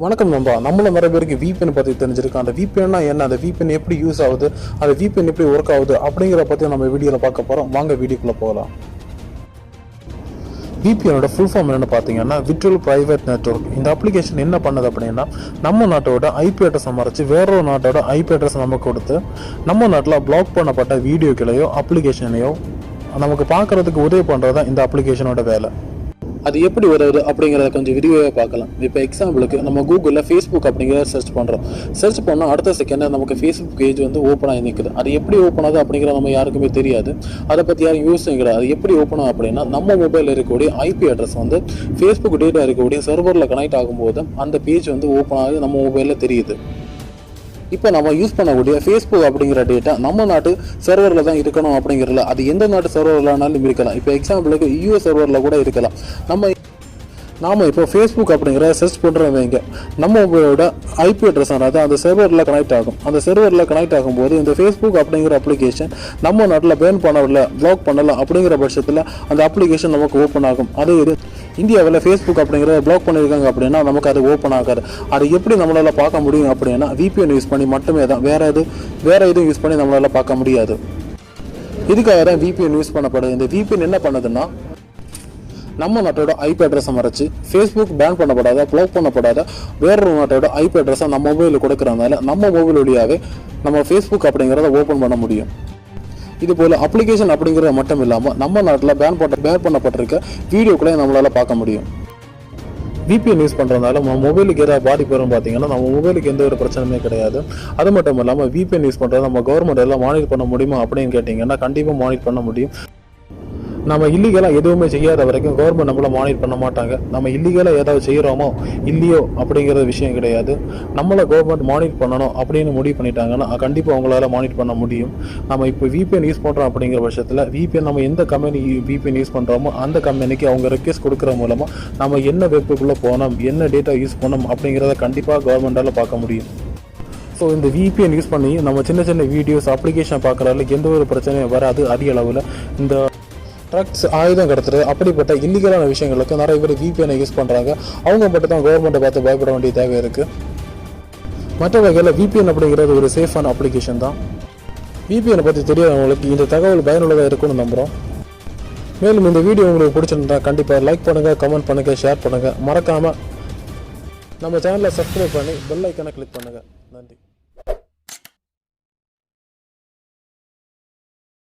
வணக்கம் நண்பா. நம்மள நிறைய பேருக்கு VPN பற்றி தெரிஞ்சிருக்கு. அந்த VPNனா என்ன, அந்த VPN எப்படி யூஸ் ஆகுது, அந்த VPN எப்படி ஒர்க் ஆகுது அப்படிங்கிற பற்றி நம்ம வீடியோவில் பார்க்க போகிறோம். வாங்க வீடியோக்குள்ளே போகலாம். VPNோட ஃபுல் ஃபார்ம் என்னென்னு பார்த்தீங்கன்னா விர்ச்சுவல் ப்ரைவேட் நெட்வொர்க். இந்த அப்ளிகேஷன் என்ன பண்ணுது அப்படின்னா, நம்ம நாட்டோட IP அட்ரஸை மறைச்சு வேறொரு நாட்டோட IP அட்ரஸ் நமக்கு கொடுத்து நம்ம நாட்டில் பிளாக் பண்ணப்பட்ட வீடியோக்களையோ அப்ளிகேஷனையோ நமக்கு பார்க்குறதுக்கு உதவி பண்ணுறது தான் இந்த அப்ளிகேஷனோட வேலை. அது எப்படி வருது அப்படிங்கிறத கொஞ்சம் விரிவாக பார்க்கலாம். இப்போ எக்ஸாம்பிளுக்கு நம்ம கூகுளில் ஃபேஸ்புக் அப்படிங்கிறத சர்ச் பண்ணுறோம். சர்ச் பண்ணால் அடுத்த செகண்ட் நமக்கு ஃபேஸ்புக் பேஜ் வந்து ஓப்பன் ஆகி நிற்குது. அது எப்படி ஓப்பன் ஆகுது அப்படிங்கிறது நம்ம யாருக்குமே தெரியாது. அதை பற்றி யாரும் யூஸ் கிடையாது. அது எப்படி ஓப்பன் ஆகும் அப்படின்னா, நம்ம மொபைலில் இருக்கக்கூடிய IP அட்ரஸ் வந்து ஃபேஸ்புக் டேட்டா இருக்கக்கூடிய சர்வரில் கனெக்ட் ஆகும்போது அந்த பேஜ் வந்து ஓப்பன் ஆகி நம்ம மொபைலில் தெரியுது. இப்போ நம்ம யூஸ் பண்ணக்கூடிய ஃபேஸ்புக் அப்படிங்கிற டேட்டா நம்ம நாட்டு சர்வரில் தான் இருக்கணும் அப்படிங்கிறதுல அது எந்த நாட்டு சர்வர்லனாலும் இருக்கலாம். இப்போ எக்ஸாம்பிளுக்கு US சர்வரில் கூட இருக்கலாம். நாம் இப்போ ஃபேஸ்புக் அப்படிங்கிற சர்ச் பண்ணுறவங்க நம்ம மொபைலோட IP அட்ரஸ் ஆனது அந்த சர்வரில் கனெக்ட் ஆகும். அந்த சர்வரில் கனெக்ட் ஆகும்போது இந்த ஃபேஸ்புக் அப்படிங்கிற அப்ளிகேஷன் நம்ம நாட்டில் பேன் பண்ணல, பிளாக் பண்ணலாம் அப்படிங்கிற பட்சத்தில் அந்த அப்ளிகேஷன் நமக்கு ஓப்பன் ஆகும். அது இந்தியாவில் ஃபேஸ்புக் அப்படிங்கிறத பிளாக் பண்ணியிருக்காங்க அப்படின்னா நமக்கு அது ஓப்பன் ஆகாது. அது எப்படி நம்மளால் பார்க்க முடியும் அப்படின்னா VPN யூஸ் பண்ணி மட்டுமே தான். வேறு எதுவும் யூஸ் பண்ணி நம்மளால் பார்க்க முடியாது. இதுக்காக தான் VPN யூஸ் பண்ணப்படுது. இந்த VPN என்ன பண்ணுதுன்னா, நம்ம நாட்டோட IP அட்ரஸை மறைச்சு ஃபேஸ்புக் பேன் பண்ணப்படாத, பிளாக் பண்ணப்படாத வேறொரு நாட்டோட IP அட்ரஸை நம்ம மொபைலில் கொடுக்குறதுனால நம்ம மொபைல் வழியாகவே நம்ம ஃபேஸ்புக் அப்படிங்கிறத ஓப்பன் பண்ண முடியும். இது போல் அப்ளிகேஷன் அப்படிங்கிறது மட்டும் இல்லாமல் நம்ம நாட்டில் பேன் பண்ணப்பட்டிருக்க வீடியோக்களை நம்மளால் பார்க்க முடியும். VPN யூஸ் பண்ணுறதுனால நம்ம மொபைலுக்கு ஏதாவது பாதிப்பு வரும் பார்த்தீங்கன்னா, நம்ம மொபைலுக்கு எந்த ஒரு பிரச்சனையுமே கிடையாது. அது மட்டும் இல்லாமல் VPN யூஸ் பண்ணுறது நம்ம கவர்மெண்ட் எல்லாம் மானிட்டர் பண்ண முடியுமா அப்படின்னு கேட்டிங்கன்னா, கண்டிப்பாக மானிட்டர் பண்ண முடியும். நம்ம இல்லீகலாக எதுவுமே செய்யாத வரைக்கும் கவர்மெண்ட் நம்மளை மானிட்டர் பண்ண மாட்டாங்க. நம்ம இல்லீகலாக ஏதாவது செய்கிறோமோ இல்லையோ அப்படிங்கிற விஷயம் கிடையாது. நம்மளை கவர்மெண்ட் மானிட்டர் பண்ணணும் அப்படின்னு முடிவு பண்ணிட்டாங்கன்னா கண்டிப்பாக அவங்களால மானிட்டர் பண்ண முடியும். நம்ம இப்போ VPN யூஸ் பண்ணுறோம் அப்படிங்கிற பட்சத்தில் VPN நம்ம எந்த கம்பெனி VPN யூஸ் பண்ணுறோமோ அந்த கம்பெனிக்கு அவங்க ரெக்வெஸ்ட் கொடுக்குற மூலமாக நம்ம என்ன வெப்புக்குள்ளே போனோம், என்ன டேட்டா யூஸ் பண்ணோம் அப்படிங்கிறத கண்டிப்பாக கவர்மெண்டால் பார்க்க முடியும். ஸோ இந்த VPN யூஸ் பண்ணி நம்ம சின்ன சின்ன வீடியோஸ் அப்ளிகேஷன் பார்க்குறதுல எந்த ஒரு பிரச்சனையும் வராது. அதிக அளவில் இந்த ட்ரக்ஸ், ஆயுதம் கடத்துறது அப்படிப்பட்ட இல்லீகலான விஷயங்களுக்கு நிறைய பேர் VPN யூஸ் பண்ணுறாங்க. அவங்க மட்டும் தான் கவர்மெண்ட்டை பார்த்து பயப்பட வேண்டிய தேவை இருக்குது. மற்ற வகையில் VPN அப்படிங்கிறது ஒரு சேஃபான அப்ளிகேஷன் தான். VPN பற்றி தெரியாதவங்களுக்கு இந்த தகவல் பயனுள்ளதாக இருக்குன்னு நம்புகிறோம். மேலும் இந்த வீடியோ உங்களுக்கு பிடிச்சிருந்தா கண்டிப்பாக லைக் பண்ணுங்கள், கமெண்ட் பண்ணுங்கள், ஷேர் பண்ணுங்கள். மறக்காமல் நம்ம சேனலை சப்ஸ்கிரைப் பண்ணி பெல் ஐக்கானை கிளிக் பண்ணுங்கள். நன்றி.